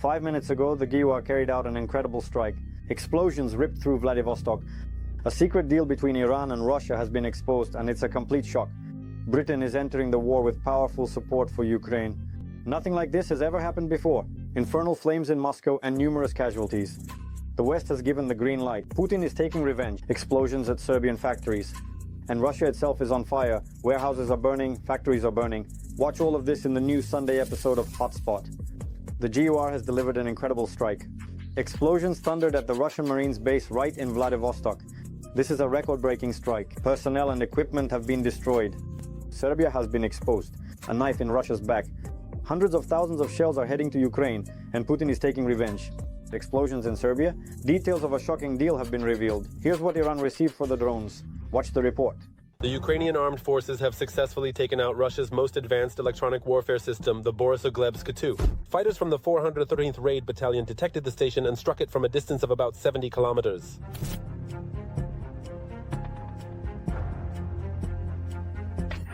5 minutes ago, the GIWA carried out an incredible strike. Explosions ripped through Vladivostok. A secret deal between Iran and Russia has been exposed, and it's a complete shock. Britain is entering the war with powerful support for Ukraine. Nothing like this has ever happened before. Infernal flames in Moscow and numerous casualties. The West has given the green light. Putin is taking revenge. Explosions at Serbian factories. And Russia itself is on fire. Warehouses are burning, factories are burning. Watch all of this in the new Sunday episode of Hotspot. The GUR has delivered an incredible strike. Explosions thundered at the Russian Marines base right in Vladivostok. This is a record-breaking strike. Personnel and equipment have been destroyed. Serbia has been exposed. A knife in Russia's back. Hundreds of thousands of shells are heading to Ukraine, and Putin is taking revenge. Explosions in Serbia. Details of a shocking deal have been revealed. Here's what Iran received for the drones. Watch the report. The Ukrainian armed forces have successfully taken out Russia's most advanced electronic warfare system, the Borisogledsk-2. Fighters from the 413th Raid Battalion detected the station and struck it from a distance of about 70 kilometers.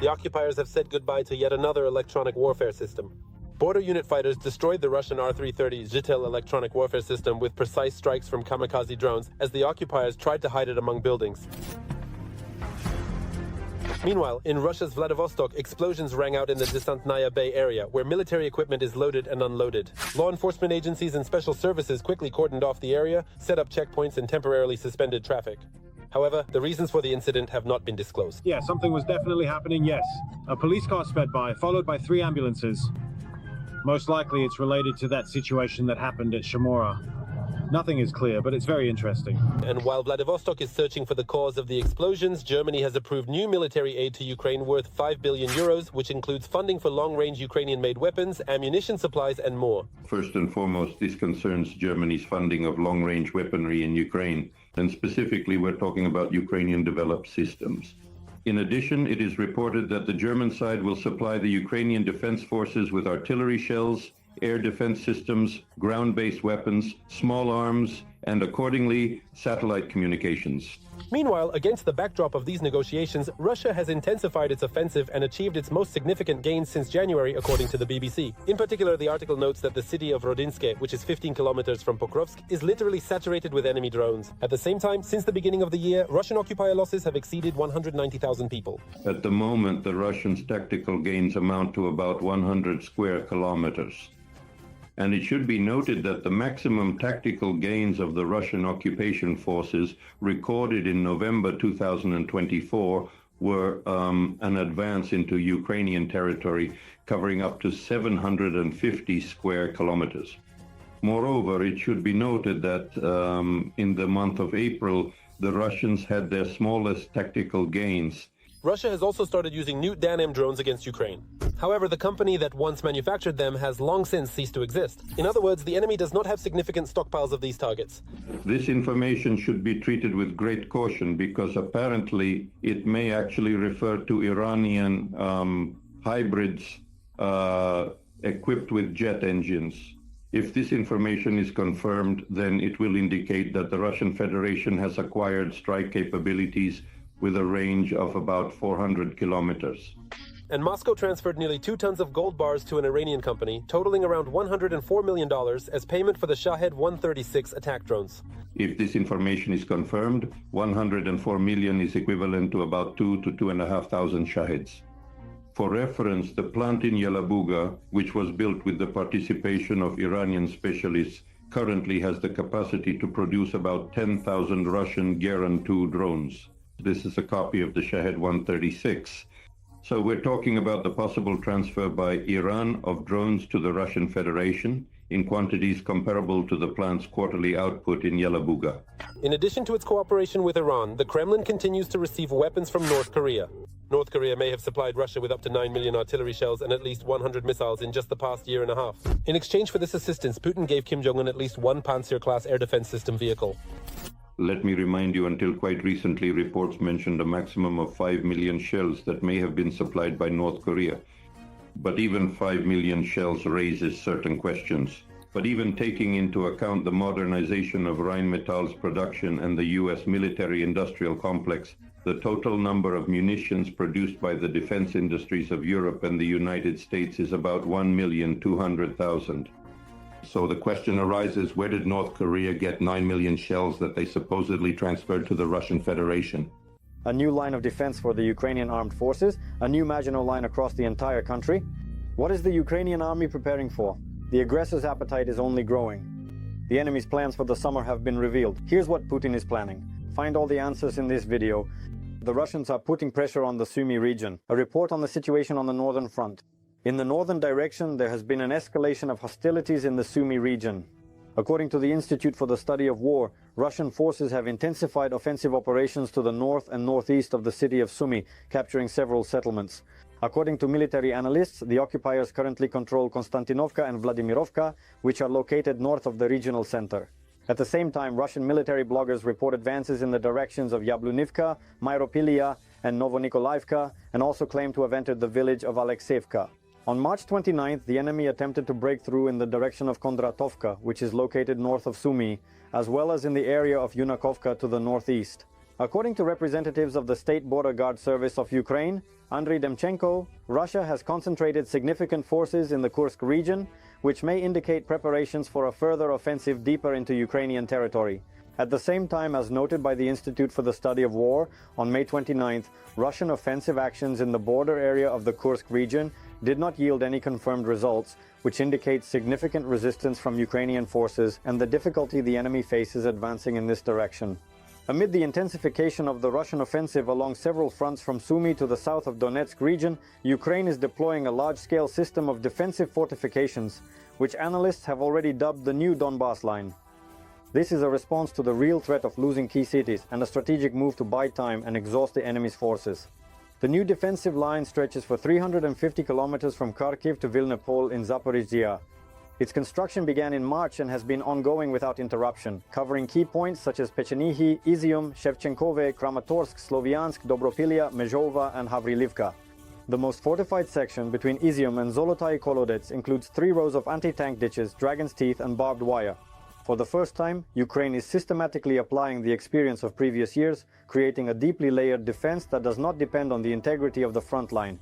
The occupiers have said goodbye to yet another electronic warfare system. Border unit fighters destroyed the Russian R-330 Zhitel electronic warfare system with precise strikes from kamikaze drones as the occupiers tried to hide it among buildings. Meanwhile, in Russia's Vladivostok, explosions rang out in the Desantnaya Bay area, where military equipment is loaded and unloaded. Law enforcement agencies and special services quickly cordoned off the area, set up checkpoints, and temporarily suspended traffic. However, the reasons for the incident have not been disclosed. Yeah, something was definitely happening, yes. A police car sped by, followed by 3 ambulances. Most likely it's related to that situation that happened at Shamora. Nothing is clear, but it's very interesting. And while Vladivostok is searching for the cause of the explosions, Germany has approved new military aid to Ukraine worth 5 billion euros, which includes funding for long-range Ukrainian-made weapons, ammunition supplies, and more. First and foremost, this concerns Germany's funding of long-range weaponry in Ukraine. And specifically, we're talking about Ukrainian-developed systems. In addition, it is reported that the German side will supply the Ukrainian Defense Forces with artillery shells, air defense systems, ground-based weapons, small arms, and accordingly, satellite communications. Meanwhile, against the backdrop of these negotiations, Russia has intensified its offensive and achieved its most significant gains since January, according to the BBC. In particular, the article notes that the city of Rodinske, which is 15 kilometers from Pokrovsk, is literally saturated with enemy drones. At the same time, since the beginning of the year, Russian occupier losses have exceeded 190,000 people. At the moment, the Russians' tactical gains amount to about 100 square kilometers. And it should be noted that the maximum tactical gains of the Russian occupation forces recorded in November 2024 were an advance into Ukrainian territory covering up to 750 square kilometers. Moreover, it should be noted that in the month of April, the Russians had their smallest tactical gains. Russia has also started using new Dan-M drones against Ukraine. However, the company that once manufactured them has long since ceased to exist. In other words, the enemy does not have significant stockpiles of these targets. This information should be treated with great caution because apparently it may actually refer to Iranian hybrids equipped with jet engines. If this information is confirmed, then it will indicate that the Russian Federation has acquired strike capabilities with a range of about 400 kilometers. And Moscow transferred nearly 2 tons of gold bars to an Iranian company, totaling around $104 million as payment for the Shahed 136 attack drones. If this information is confirmed, 104 million is equivalent to about 2 to 2,500 Shaheds. For reference, the plant in Yelabuga, which was built with the participation of Iranian specialists, currently has the capacity to produce about 10,000 Russian Geran 2 drones. This is a copy of the Shahed 136. So we're talking about the possible transfer by Iran of drones to the Russian Federation in quantities comparable to the plant's quarterly output in Yelabuga. In addition to its cooperation with Iran, the Kremlin continues to receive weapons from North Korea. North Korea may have supplied Russia with up to 9 million artillery shells and at least 100 missiles in just the past year and a half. In exchange for this assistance, Putin gave Kim Jong-un at least 1 Pantsir-class air defense system vehicle. Let me remind you, until quite recently, reports mentioned a maximum of 5 million shells that may have been supplied by North Korea. But even 5 million shells raises certain questions. But even taking into account the modernization of Rheinmetall's production and the U.S. military-industrial complex, the total number of munitions produced by the defense industries of Europe and the United States is about 1,200,000. So the question arises, where did North Korea get 9 million shells that they supposedly transferred to the Russian Federation? A new line of defense for the Ukrainian armed forces, a new Maginot Line across the entire country. What is the Ukrainian army preparing for? The aggressor's appetite is only growing. The enemy's plans for the summer have been revealed. Here's what Putin is planning. Find all the answers in this video. The Russians are putting pressure on the Sumy region. A report on the situation on the northern front. In the northern direction, there has been an escalation of hostilities in the Sumy region. According to the Institute for the Study of War, Russian forces have intensified offensive operations to the north and northeast of the city of Sumy, capturing several settlements. According to military analysts, the occupiers currently control Konstantinovka and Vladimirovka, which are located north of the regional center. At the same time, Russian military bloggers report advances in the directions of Yablunivka, Myropilia, and Novonikolivka, and also claim to have entered the village of Alexeyevka. On March 29th, the enemy attempted to break through in the direction of Kondratovka, which is located north of Sumy, as well as in the area of Yunakovka to the northeast. According to representatives of the State Border Guard Service of Ukraine, Andriy Demchenko, Russia has concentrated significant forces in the Kursk region, which may indicate preparations for a further offensive deeper into Ukrainian territory. At the same time, as noted by the Institute for the Study of War, on May 29th, Russian offensive actions in the border area of the Kursk region did not yield any confirmed results, which indicates significant resistance from Ukrainian forces and the difficulty the enemy faces advancing in this direction. Amid the intensification of the Russian offensive along several fronts from Sumy to the south of Donetsk region, Ukraine is deploying a large-scale system of defensive fortifications, which analysts have already dubbed the new Donbas line. This is a response to the real threat of losing key cities and a strategic move to buy time and exhaust the enemy's forces. The new defensive line stretches for 350 kilometers from Kharkiv to Vilnopol in Zaporizhzhia. Its construction began in March and has been ongoing without interruption, covering key points such as Pechenihi, Izium, Shevchenkove, Kramatorsk, Sloviansk, Dobropilia, Mezhova, and Havrilivka. The most fortified section between Izium and Zolotai Kolodets includes 3 rows of anti-tank ditches, dragon's teeth, and barbed wire. For the first time, Ukraine is systematically applying the experience of previous years, creating a deeply layered defense that does not depend on the integrity of the front line.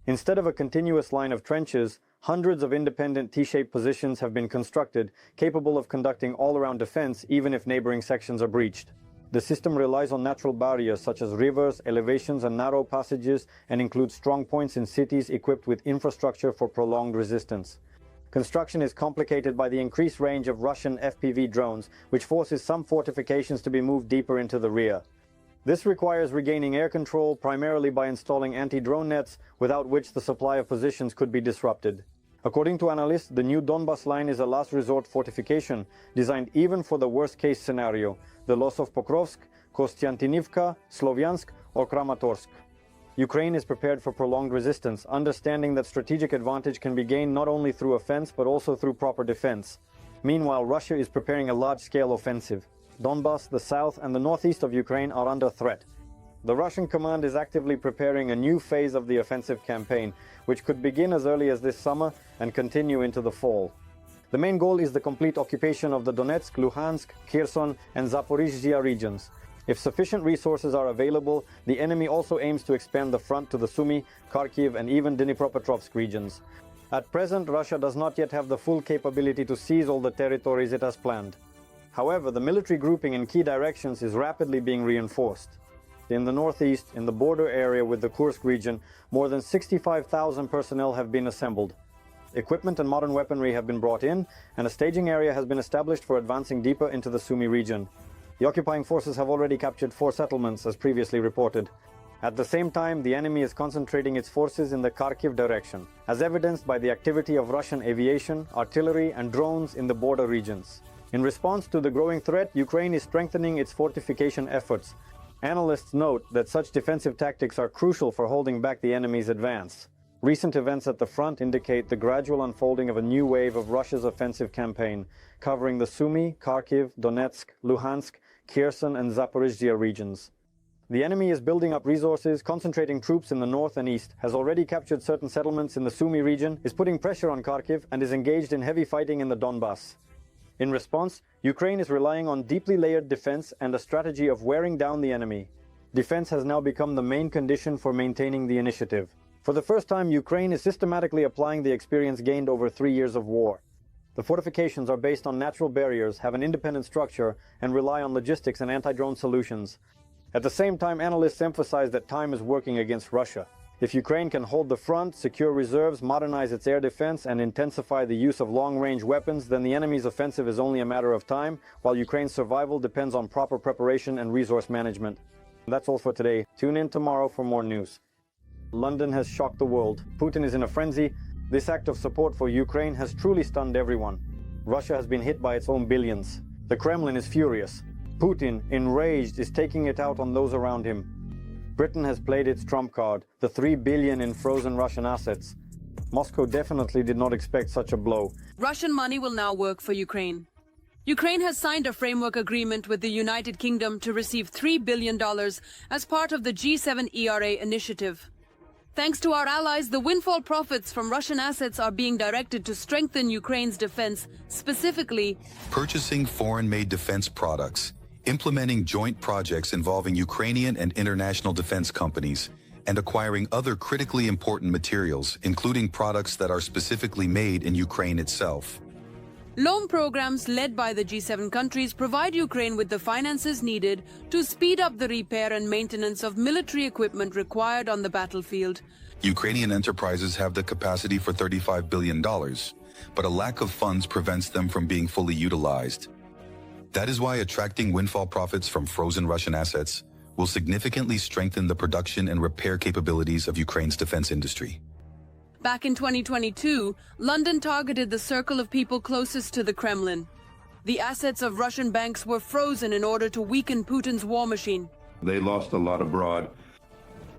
Instead of a continuous line of trenches, hundreds of independent T-shaped positions have been constructed, capable of conducting all-around defense even if neighboring sections are breached. The system relies on natural barriers such as rivers, elevations, and narrow passages, and includes strong points in cities equipped with infrastructure for prolonged resistance. Construction is complicated by the increased range of Russian FPV drones, which forces some fortifications to be moved deeper into the rear. This requires regaining air control primarily by installing anti-drone nets, without which the supply of positions could be disrupted. According to analysts, the new Donbas line is a last resort fortification, designed even for the worst-case scenario, the loss of Pokrovsk, Kostiantynivka, Sloviansk, or Kramatorsk. Ukraine is prepared for prolonged resistance, understanding that strategic advantage can be gained not only through offense but also through proper defense. Meanwhile, Russia is preparing a large-scale offensive. Donbas, the south, and the northeast of Ukraine are under threat. The Russian command is actively preparing a new phase of the offensive campaign, which could begin as early as this summer and continue into the fall. The main goal is the complete occupation of the Donetsk, Luhansk, Kherson, and Zaporizhzhia regions. If sufficient resources are available, the enemy also aims to expand the front to the Sumy, Kharkiv, and even Dnipropetrovsk regions. At present, Russia does not yet have the full capability to seize all the territories it has planned. However, the military grouping in key directions is rapidly being reinforced. In the northeast, in the border area with the Kursk region, more than 65,000 personnel have been assembled. Equipment and modern weaponry have been brought in, and a staging area has been established for advancing deeper into the Sumy region. The occupying forces have already captured 4 settlements, as previously reported. At the same time, the enemy is concentrating its forces in the Kharkiv direction, as evidenced by the activity of Russian aviation, artillery, and drones in the border regions. In response to the growing threat, Ukraine is strengthening its fortification efforts. Analysts note that such defensive tactics are crucial for holding back the enemy's advance. Recent events at the front indicate the gradual unfolding of a new wave of Russia's offensive campaign, covering the Sumy, Kharkiv, Donetsk, Luhansk, Kherson, and Zaporizhzhia regions. The enemy is building up resources, concentrating troops in the north and east, has already captured certain settlements in the Sumy region, is putting pressure on Kharkiv, and is engaged in heavy fighting in the Donbas. In response, Ukraine is relying on deeply layered defense and a strategy of wearing down the enemy. Defense has now become the main condition for maintaining the initiative. For the first time, Ukraine is systematically applying the experience gained over 3 years of war. The fortifications are based on natural barriers, have an independent structure, and rely on logistics and anti-drone solutions. At the same time, analysts emphasize that time is working against Russia. If Ukraine can hold the front, secure reserves, modernize its air defense, and intensify the use of long-range weapons, then the enemy's offensive is only a matter of time, while Ukraine's survival depends on proper preparation and resource management. That's all for today. Tune in tomorrow for more news. London has shocked the world. Putin is in a frenzy. This act of support for Ukraine has truly stunned everyone. Russia has been hit by its own billions. The Kremlin is furious. Putin, enraged, is taking it out on those around him. Britain has played its trump card, the $3 billion in frozen Russian assets. Moscow definitely did not expect such a blow. Russian money will now work for Ukraine. Ukraine has signed a framework agreement with the United Kingdom to receive $3 billion as part of the G7 ERA initiative. Thanks to our allies, the windfall profits from Russian assets are being directed to strengthen Ukraine's defense, specifically purchasing foreign-made defense products, implementing joint projects involving Ukrainian and international defense companies, and acquiring other critically important materials, including products that are specifically made in Ukraine itself. loan programs led by the G7 countries provide Ukraine with the finances needed to speed up the repair and maintenance of military equipment required on the battlefield. Ukrainian enterprises have the capacity for $35 billion, but a lack of funds prevents them from being fully utilized. That is why attracting windfall profits from frozen Russian assets will significantly strengthen the production and repair capabilities of Ukraine's defense industry. Back in 2022, London targeted the circle of people closest to the Kremlin. The assets of Russian banks were frozen in order to weaken Putin's war machine. They lost a lot abroad.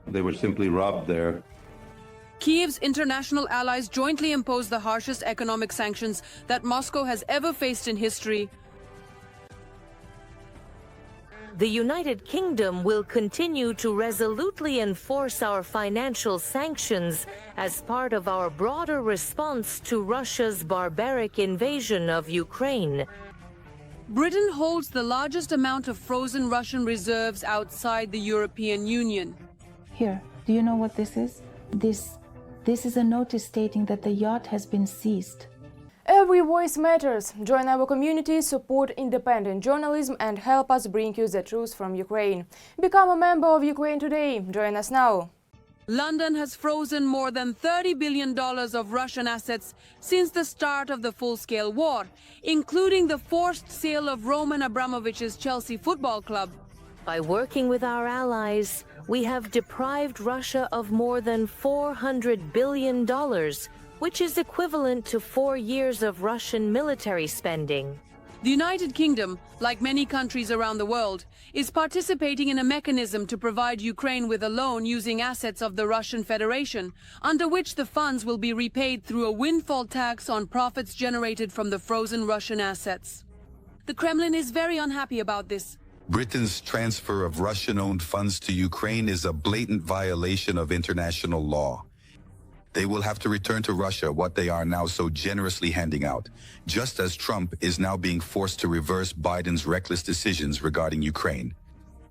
They were simply robbed there. Kiev's international allies jointly imposed the harshest economic sanctions that Moscow has ever faced in history. The United Kingdom will continue to resolutely enforce our financial sanctions as part of our broader response to Russia's barbaric invasion of Ukraine. Britain holds the largest amount of frozen Russian reserves outside the European Union. Here, do you know what this is? This is a notice stating that the yacht has been seized. Every voice matters. Join our community, support independent journalism and help us bring you the truth from Ukraine. Become a member of Ukraine today. Join us now. London has frozen more than $30 billion of Russian assets since the start of the full-scale war, including the forced sale of Roman Abramovich's Chelsea Football Club. By working with our allies, we have deprived Russia of more than $400 billion, which is equivalent to 4 years of Russian military spending. The United Kingdom, like many countries around the world, is participating in a mechanism to provide Ukraine with a loan using assets of the Russian Federation, under which the funds will be repaid through a windfall tax on profits generated from the frozen Russian assets. The Kremlin is very unhappy about this. Britain's transfer of Russian-owned funds to Ukraine is a blatant violation of international law. They will have to return to Russia what they are now so generously handing out, just as Trump is now being forced to reverse Biden's reckless decisions regarding Ukraine.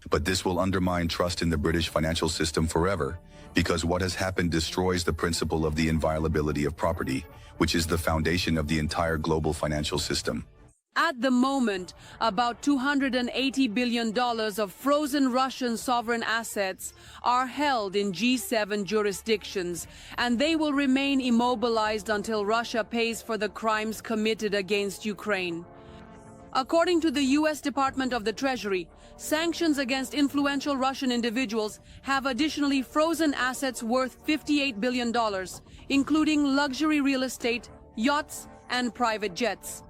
But this will undermine trust in the British financial system forever, because what has happened destroys the principle of the inviolability of property, which is the foundation of the entire global financial system. At the moment, about $280 billion of frozen Russian sovereign assets are held in G7 jurisdictions, and they will remain immobilized until Russia pays for the crimes committed against Ukraine. According to the U.S. Department of the Treasury, sanctions against influential Russian individuals have additionally frozen assets worth $58 billion, including luxury real estate, yachts, and private jets.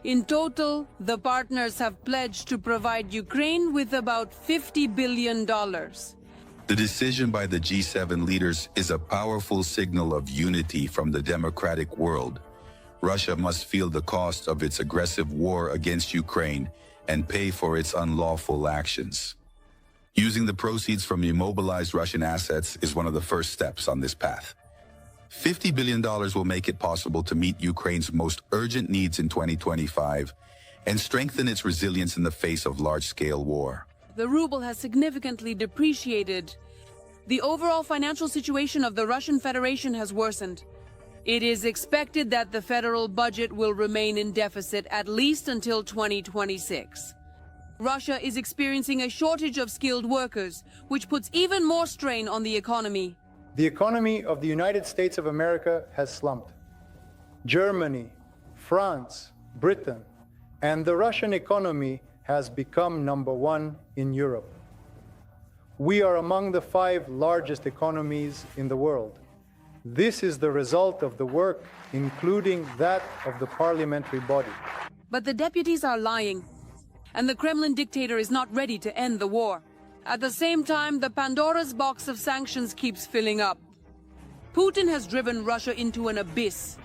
In total, the partners have pledged to provide Ukraine with about $50 billion. The decision by the G7 leaders is a powerful signal of unity from the democratic world. Russia must feel the cost of its aggressive war against Ukraine and pay for its unlawful actions. Using the proceeds from immobilized Russian assets is one of the first steps on this path. $50 billion will make it possible to meet Ukraine's most urgent needs in 2025 and strengthen its resilience in the face of large-scale war. The ruble has significantly depreciated. The overall financial situation of the Russian Federation has worsened. It is expected that the federal budget will remain in deficit at least until 2026. Russia is experiencing a shortage of skilled workers, which puts even more strain on the economy. The economy of the United States of America has slumped. Germany, France, Britain, and the Russian economy has become #1 in Europe. We are among the 5 largest economies in the world. This is the result of the work, including that of the parliamentary body. But the deputies are lying, and the Kremlin dictator is not ready to end the war. At the same time, the Pandora's box of sanctions keeps filling up. Putin has driven Russia into an abyss.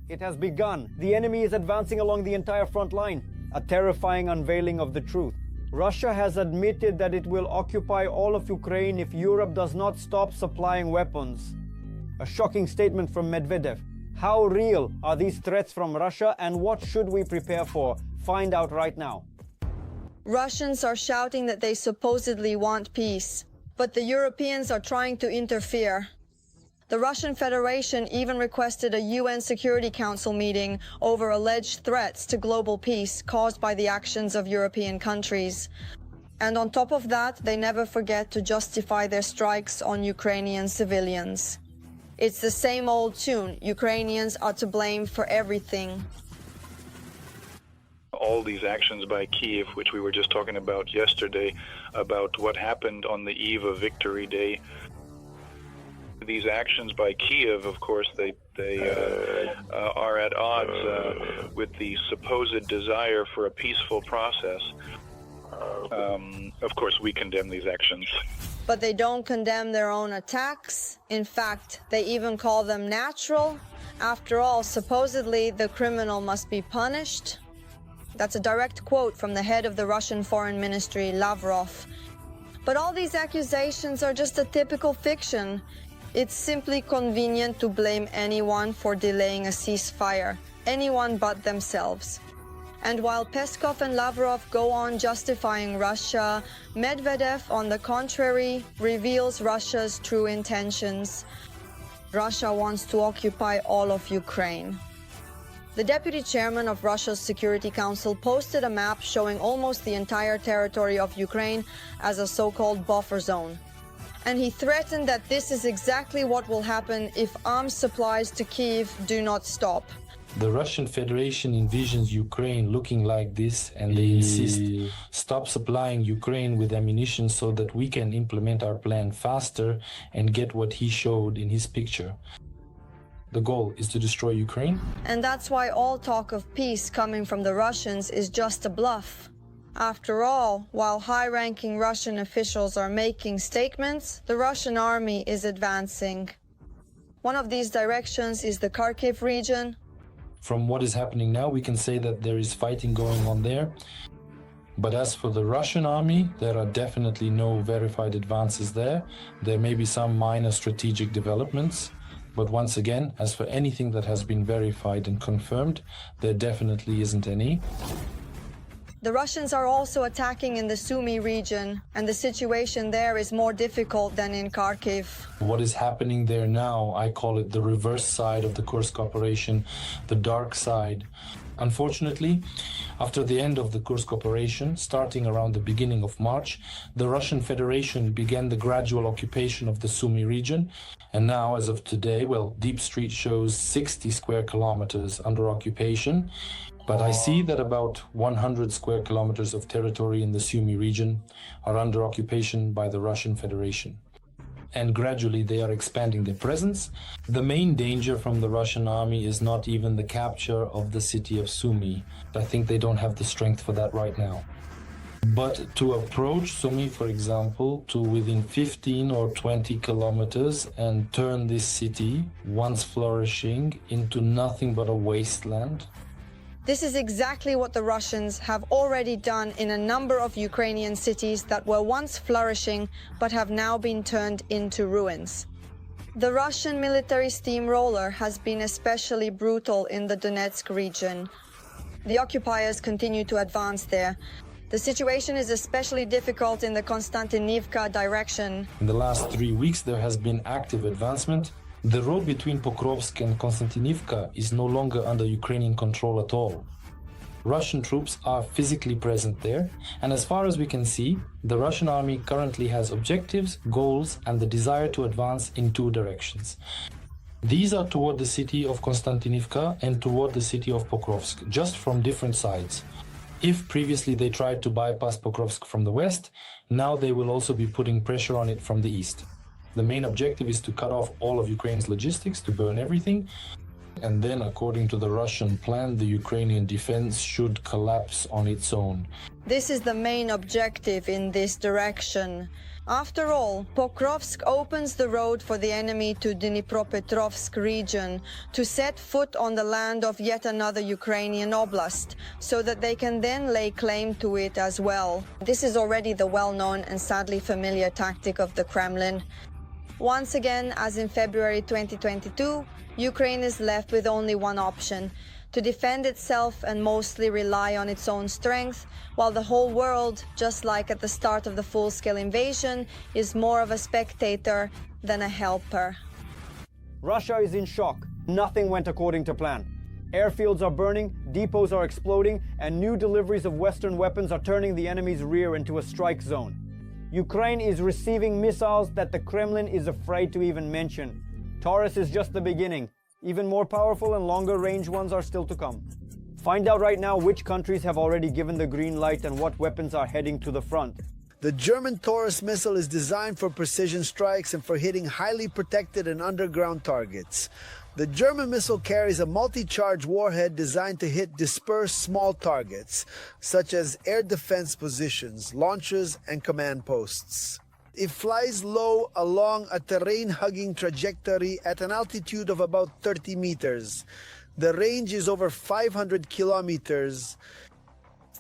It has begun. The enemy is advancing along the entire front line, a terrifying unveiling of the truth. Russia has admitted that it will occupy all of Ukraine if Europe does not stop supplying weapons. A shocking statement from Medvedev. How real are these threats from Russia, and what should we prepare for? Find out right now. Russians are shouting that they supposedly want peace, but the Europeans are trying to interfere. The Russian Federation even requested a UN Security Council meeting over alleged threats to global peace caused by the actions of European countries. And on top of that, they never forget to justify their strikes on Ukrainian civilians. It's the same old tune. Ukrainians are to blame for everything. All these actions by Kiev, which we were just talking about yesterday, about what happened on the eve of Victory Day. These actions by Kiev, of course, they are at odds with the supposed desire for a peaceful process. Of course, we condemn these actions. But they don't condemn their own attacks. In fact, they even call them natural. After all, supposedly the criminal must be punished. That's a direct quote from the head of the Russian Foreign Ministry, Lavrov. But all these accusations are just a typical fiction. It's simply convenient to blame anyone for delaying a ceasefire, anyone but themselves. And while Peskov and Lavrov go on justifying Russia, Medvedev, on the contrary, reveals Russia's true intentions. Russia wants to occupy all of Ukraine. The deputy chairman of Russia's Security Council posted a map showing almost the entire territory of Ukraine as a so-called buffer zone. And he threatened that this is exactly what will happen if arms supplies to Kyiv do not stop. The Russian Federation envisions Ukraine looking like this, and they insist, stop supplying Ukraine with ammunition so that we can implement our plan faster and get what he showed in his picture. The goal is to destroy Ukraine. And that's why all talk of peace coming from the Russians is just a bluff. After all, while high-ranking Russian officials are making statements, the Russian army is advancing. One of these directions is the Kharkiv region. From what is happening now, we can say that there is fighting going on there. But as for the Russian army, there are definitely no verified advances there. There may be some minor strategic developments. But once again, as for anything that has been verified and confirmed, there definitely isn't any. The Russians are also attacking in the Sumy region, and the situation there is more difficult than in Kharkiv. What is happening there now, I call it the reverse side of the Kursk operation, the dark side. Unfortunately, after the end of the Kursk operation, starting around the beginning of March, the Russian Federation began the gradual occupation of the Sumy region. And now, as of today, well, Deep Street shows 60 square kilometers under occupation. But I see that about 100 square kilometers of territory in the Sumy region are under occupation by the Russian Federation. And gradually they are expanding their presence. The main danger from the Russian army is not even the capture of the city of Sumy. I think they don't have the strength for that right now. But to approach Sumy, for example, to within 15 or 20 kilometers and turn this city, once flourishing, into nothing but a wasteland. This is exactly what the Russians have already done in a number of Ukrainian cities that were once flourishing but have now been turned into ruins. The Russian military steamroller has been especially brutal in the Donetsk region. The occupiers continue to advance there. The situation is especially difficult in the Konstantinivka direction. In the last 3 weeks, there has been active advancement. The road between Pokrovsk and Konstantinivka is no longer under Ukrainian control at all. Russian troops are physically present there, and as far as we can see, the Russian army currently has objectives, goals, and the desire to advance in two directions. These are toward the city of Konstantinivka and toward the city of Pokrovsk, just from different sides. If previously they tried to bypass Pokrovsk from the west, now they will also be putting pressure on it from the east. The main objective is to cut off all of Ukraine's logistics, to burn everything, and then, according to the Russian plan, the Ukrainian defense should collapse on its own. This is the main objective in this direction. After all, Pokrovsk opens the road for the enemy to Dnipropetrovsk region to set foot on the land of yet another Ukrainian oblast, so that they can then lay claim to it as well. This is already the well-known and sadly familiar tactic of the Kremlin. Once again, as in February 2022, Ukraine is left with only one option: to defend itself and mostly rely on its own strength, while the whole world, just like at the start of the full-scale invasion, is more of a spectator than a helper. Russia is in shock. Nothing went according to plan. Airfields are burning, depots are exploding, and new deliveries of Western weapons are turning the enemy's rear into a strike zone. Ukraine is receiving missiles that the Kremlin is afraid to even mention. Taurus is just the beginning. Even more powerful and longer-range ones are still to come. Find out right now which countries have already given the green light and what weapons are heading to the front. The German Taurus missile is designed for precision strikes and for hitting highly protected and underground targets. The German missile carries a multi-charge warhead designed to hit dispersed small targets, such as air defense positions, launchers, and command posts. It flies low along a terrain-hugging trajectory at an altitude of about 30 meters. The range is over 500 kilometers.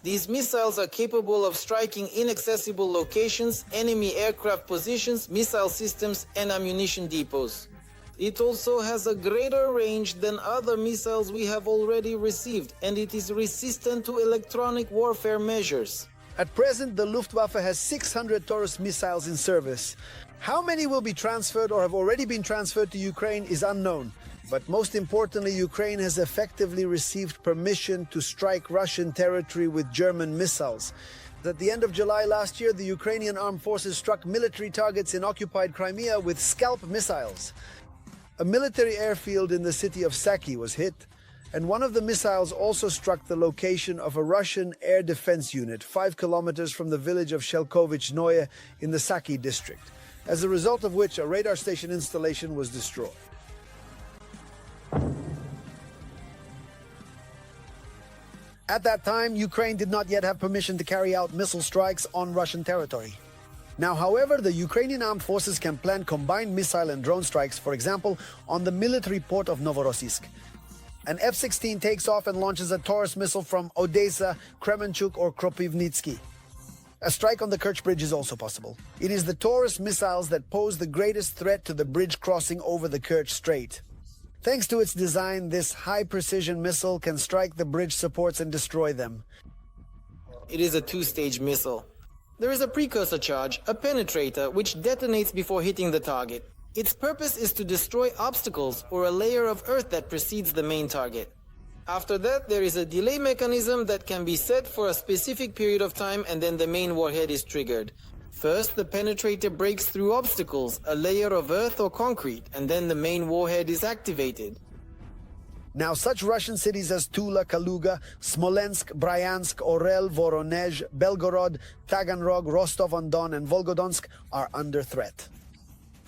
These missiles are capable of striking inaccessible locations, enemy aircraft positions, missile systems, and ammunition depots. It also has a greater range than other missiles we have already received, and it is resistant to electronic warfare measures. At present, the Luftwaffe has 600 Taurus missiles in service. How many will be transferred or have already been transferred to Ukraine is unknown. But most importantly, Ukraine has effectively received permission to strike Russian territory with German missiles. At the end of July last year, the Ukrainian armed forces struck military targets in occupied Crimea with Scalp missiles. A military airfield in the city of Saki was hit, and one of the missiles also struck the location of a Russian air defense unit 5 kilometers from the village of Shelkovich-Noye in the Saki district, as a result of which a radar station installation was destroyed. At that time, Ukraine did not yet have permission to carry out missile strikes on Russian territory. Now, however, the Ukrainian armed forces can plan combined missile and drone strikes, for example, on the military port of Novorossiysk. An F-16 takes off and launches a Taurus missile from Odessa, Kremenchuk, or Kropivnitsky. A strike on the Kerch Bridge is also possible. It is the Taurus missiles that pose the greatest threat to the bridge crossing over the Kerch Strait. Thanks to its design, this high-precision missile can strike the bridge supports and destroy them. It is a two-stage missile. There is a precursor charge, a penetrator, which detonates before hitting the target. Its purpose is to destroy obstacles or a layer of earth that precedes the main target. After that, there is a delay mechanism that can be set for a specific period of time, and then the main warhead is triggered. First, the penetrator breaks through obstacles, a layer of earth or concrete, and then the main warhead is activated. Now, such Russian cities as Tula, Kaluga, Smolensk, Bryansk, Orel, Voronezh, Belgorod, Taganrog, Rostov-on-Don, and Volgodonsk are under threat.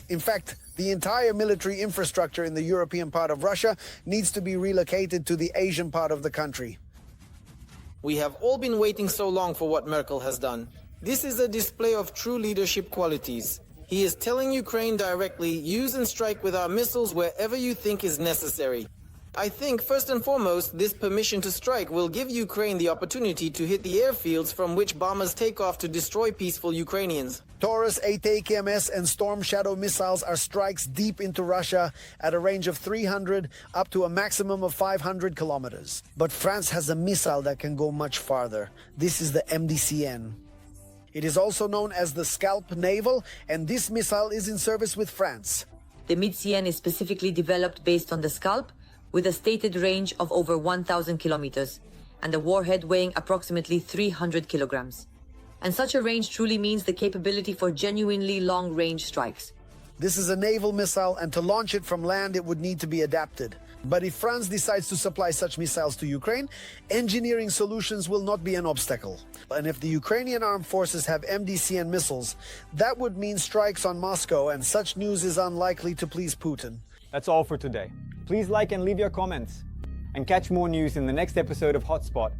In fact, the entire military infrastructure in the European part of Russia needs to be relocated to the Asian part of the country. We have all been waiting so long for what Merkel has done. This is a display of true leadership qualities. He is telling Ukraine directly, use and strike with our missiles wherever you think is necessary. I think, first and foremost, this permission to strike will give Ukraine the opportunity to hit the airfields from which bombers take off to destroy peaceful Ukrainians. Taurus, ATAKMS, and Storm Shadow missiles are strikes deep into Russia at a range of 300 up to a maximum of 500 kilometers. But France has a missile that can go much farther. This is the MDCN. It is also known as the Scalp Naval, and this missile is in service with France. The Mid-CN is specifically developed based on the Scalp, with a stated range of over 1,000 kilometers, and a warhead weighing approximately 300 kilograms. And such a range truly means the capability for genuinely long-range strikes. This is a naval missile, and to launch it from land, it would need to be adapted. But if France decides to supply such missiles to Ukraine, engineering solutions will not be an obstacle. And if the Ukrainian armed forces have MDCN missiles, that would mean strikes on Moscow, and such news is unlikely to please Putin. That's all for today. Please like and leave your comments. And catch more news in the next episode of Hotspot.